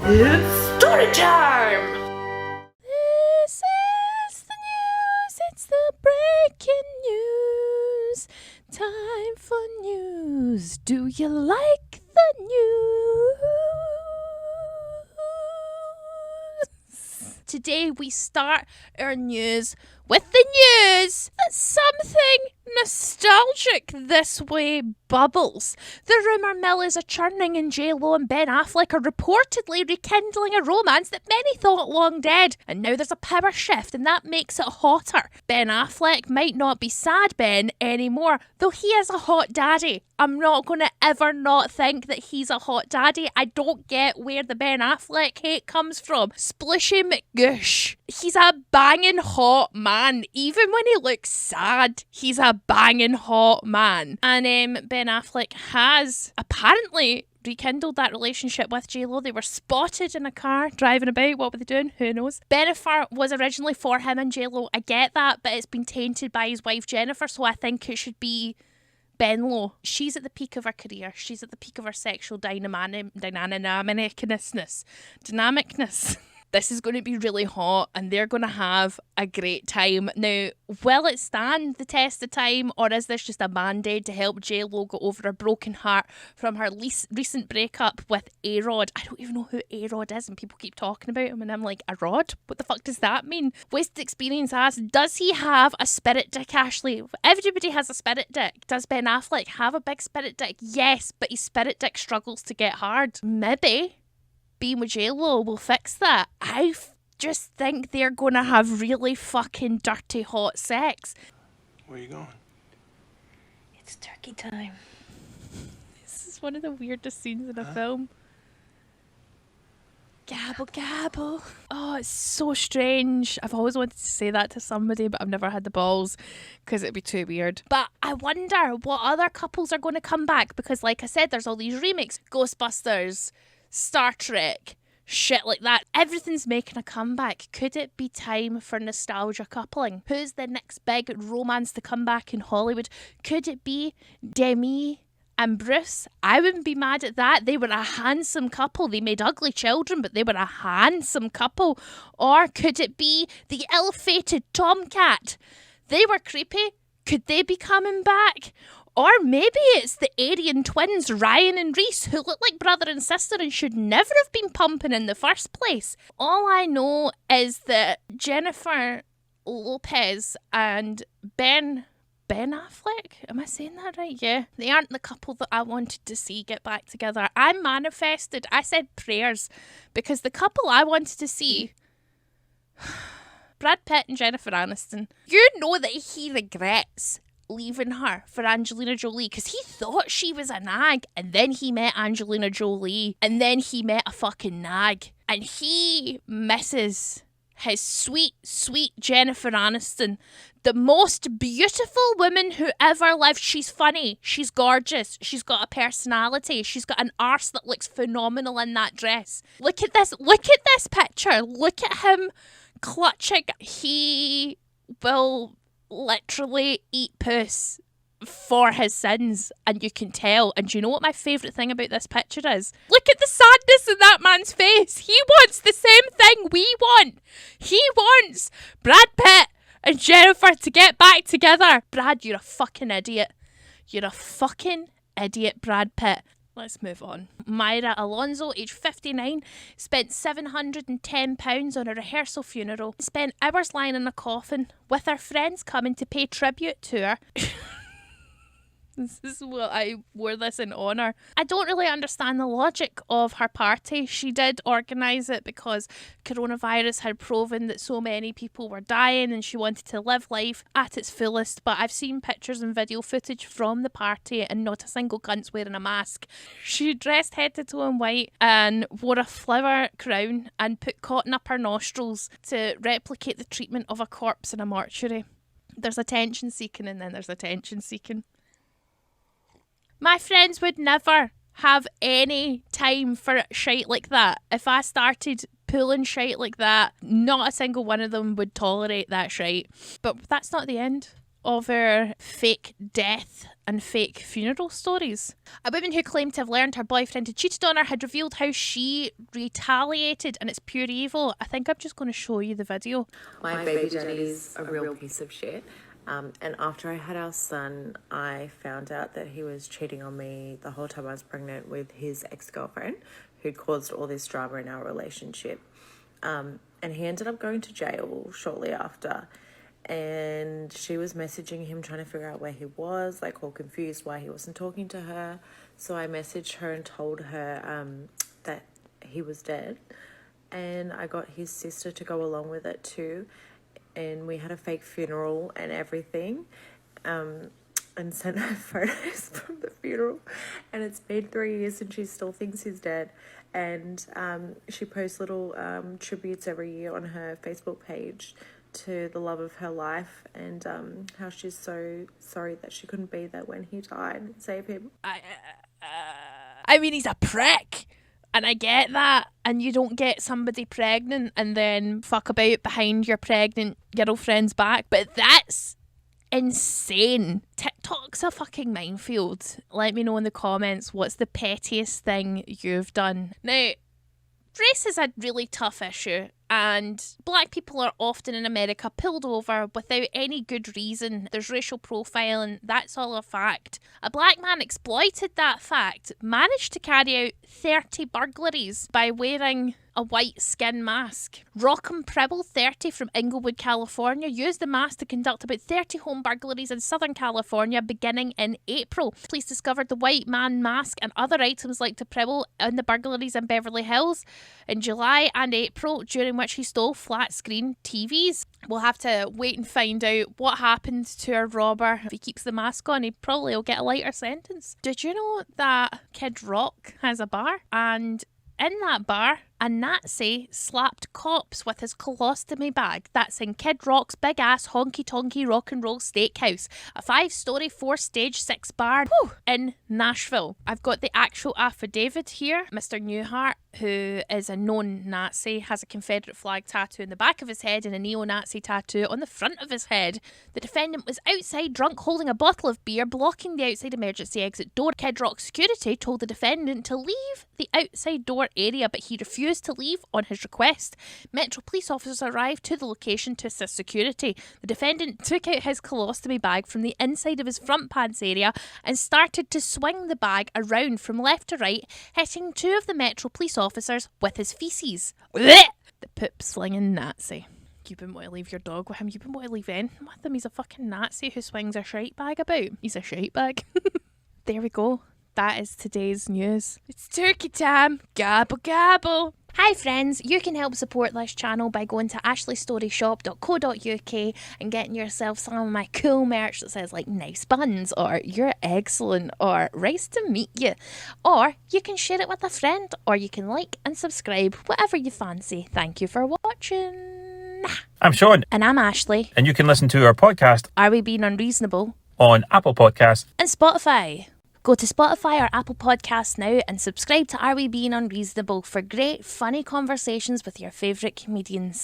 It's story time! This is the news, it's the breaking news. Time for news. Do you like the news? Today we start our news with the news that something nostalgic this way bubbles. The rumour mill is a-churning and J-Lo and Ben Affleck are reportedly rekindling a romance that many thought long dead. And now there's a power shift and that makes it hotter. Ben Affleck might not be sad Ben anymore, though he is a hot daddy. I'm not going to ever not think that he's a hot daddy. I don't get where the Ben Affleck hate comes from. Splishy McGoosh. He's a banging hot man. Even when he looks sad, he's a banging hot man. And Ben Affleck has apparently rekindled that relationship with J-Lo. They were spotted in a car driving about. What were they doing? Who knows? Bennifer was originally for him and J-Lo. I get that, but it's been tainted by his wife Jennifer, so I think it should be Benlo. She's at the peak of her career. She's at the peak of her sexual dynamicness. This is going to be really hot and they're going to have a great time. Now, will it stand the test of time, or is this just a band-aid to help J-Lo go over her broken heart from her recent breakup with A-Rod? I don't even know who A-Rod is and people keep talking about him and I'm like, a rod? What the fuck does that mean? Wasted Experience asks, does he have a spirit dick, Ashley? Everybody has a spirit dick. Does Ben Affleck have a big spirit dick? Yes, but his spirit dick struggles to get hard. Maybe being with J-Lo will fix that. I just think they're going to have really fucking dirty hot sex. Where are you going? It's turkey time. This is one of the weirdest scenes in a film. Gabble, gabble. Oh, it's so strange. I've always wanted to say that to somebody, but I've never had the balls because it'd be too weird. But I wonder what other couples are going to come back, because like I said, there's all these remakes. Ghostbusters, Star Trek, shit like that. Everything's making a comeback. Could it be time for nostalgia coupling? Who's the next big romance to come back in Hollywood? Could it be Demi and Bruce? I wouldn't be mad at that. They were a handsome couple. They made ugly children, but they were a handsome couple. Or could it be the ill-fated Tomcat? They were creepy. Could they be coming back? Or maybe it's the Aryan twins, Ryan and Reese, who look like brother and sister and should never have been pumping in the first place. All I know is that Jennifer Lopez and Ben Affleck, am I saying that right? Yeah. They aren't the couple that I wanted to see get back together. I manifested, I said prayers, because the couple I wanted to see, Brad Pitt and Jennifer Aniston, you know that he regrets leaving her for Angelina Jolie because he thought she was a nag, and then he met Angelina Jolie, and then he met a fucking nag, and he misses his sweet, sweet Jennifer Aniston, the most beautiful woman who ever lived. She's funny, she's gorgeous, she's got a personality, she's got an arse that looks phenomenal in that dress. Look at this picture, look at him clutching. He will literally eat puss for his sins, and you can tell. And do you know what my favourite thing about this picture is? Look at the sadness in that man's face. He wants the same thing we want. He wants Brad Pitt and Jennifer to get back together. Brad, you're a fucking idiot. You're a fucking idiot, Brad Pitt. Let's move on. Myra Alonso, age 59, spent £710 on a rehearsal funeral. Spent hours lying in a coffin with her friends coming to pay tribute to her. This is what I wore this in honour. I don't really understand the logic of her party. She did organise it because coronavirus had proven that so many people were dying and she wanted to live life at its fullest. But I've seen pictures and video footage from the party and not a single cunt's wearing a mask. She dressed head to toe in white and wore a flower crown and put cotton up her nostrils to replicate the treatment of a corpse in a mortuary. There's attention seeking and then there's attention seeking. My friends would never have any time for shite like that. If I started pulling shite like that, not a single one of them would tolerate that shite. But that's not the end of our fake death and fake funeral stories. A woman who claimed to have learned her boyfriend had cheated on her had revealed how she retaliated, and it's pure evil. I think I'm just going to show you the video. My baby daddy's a real piece of shit. And after I had our son, I found out that he was cheating on me the whole time I was pregnant with his ex-girlfriend, who'd caused all this drama in our relationship. And he ended up going to jail shortly after. And she was messaging him, trying to figure out where he was, like all confused why he wasn't talking to her. So I messaged her and told her that he was dead. And I got his sister to go along with it too. And we had a fake funeral and everything, and sent her photos from the funeral. And it's been 3 years and she still thinks he's dead. And she posts little tributes every year on her Facebook page to the love of her life, and how she's so sorry that she couldn't be there when he died and save him. I mean, he's a prick. And I get that. And you don't get somebody pregnant and then fuck about behind your pregnant girlfriend's back. But that's insane. TikTok's a fucking minefield. Let me know in the comments what's the pettiest thing you've done. Now, race is a really tough issue, and black people are often in America pulled over without any good reason. There's racial profiling, that's all a fact. A black man exploited that fact, managed to carry out 30 burglaries by wearing a white skin mask. Rockham Pribble, 30, from Inglewood, California, used the mask to conduct about 30 home burglaries in Southern California beginning in April. Police discovered the white man mask and other items like the Pribble in the burglaries in Beverly Hills in July and April, during which he stole flat screen TVs. We'll have to wait and find out what happened to our robber. If he keeps the mask on, he probably will get a lighter sentence. Did you know that Kid Rock has a bar? And in that bar, a Nazi slapped cops with his colostomy bag. That's in Kid Rock's big ass honky tonky rock and roll steakhouse, a 5-story, 4-stage, 6 bar in Nashville. I've got the actual affidavit here. Mr. Newhart, who is a known Nazi, has a Confederate flag tattoo in the back of his head and a neo-Nazi tattoo on the front of his head. The defendant was outside drunk, holding a bottle of beer, blocking the outside emergency exit door. Kid Rock security told the defendant to leave the outside door area, but he refused to leave on his request. Metro police officers arrived to the location to assist security. The defendant took out his colostomy bag from the inside of his front pants area and started to swing the bag around from left to right, hitting 2 of the Metro police officers with his feces. The poop-slinging Nazi. You wouldn't want to leave your dog with him. You wouldn't want to leave anything with him. He's a fucking Nazi who swings a shite bag about. He's a shite bag. There we go. That is today's news. It's turkey time. Gobble, gobble. Hi friends, you can help support this channel by going to ashleystoryshop.co.uk and getting yourself some of my cool merch that says like nice buns or you're excellent or nice to meet you. Or you can share it with a friend, or you can like and subscribe, whatever you fancy. Thank you for watching. I'm Sean. And I'm Ashley. And you can listen to our podcast Are We Being Unreasonable? On Apple Podcasts and Spotify. Go to Spotify or Apple Podcasts now and subscribe to Are We Being Unreasonable for great, funny conversations with your favourite comedians.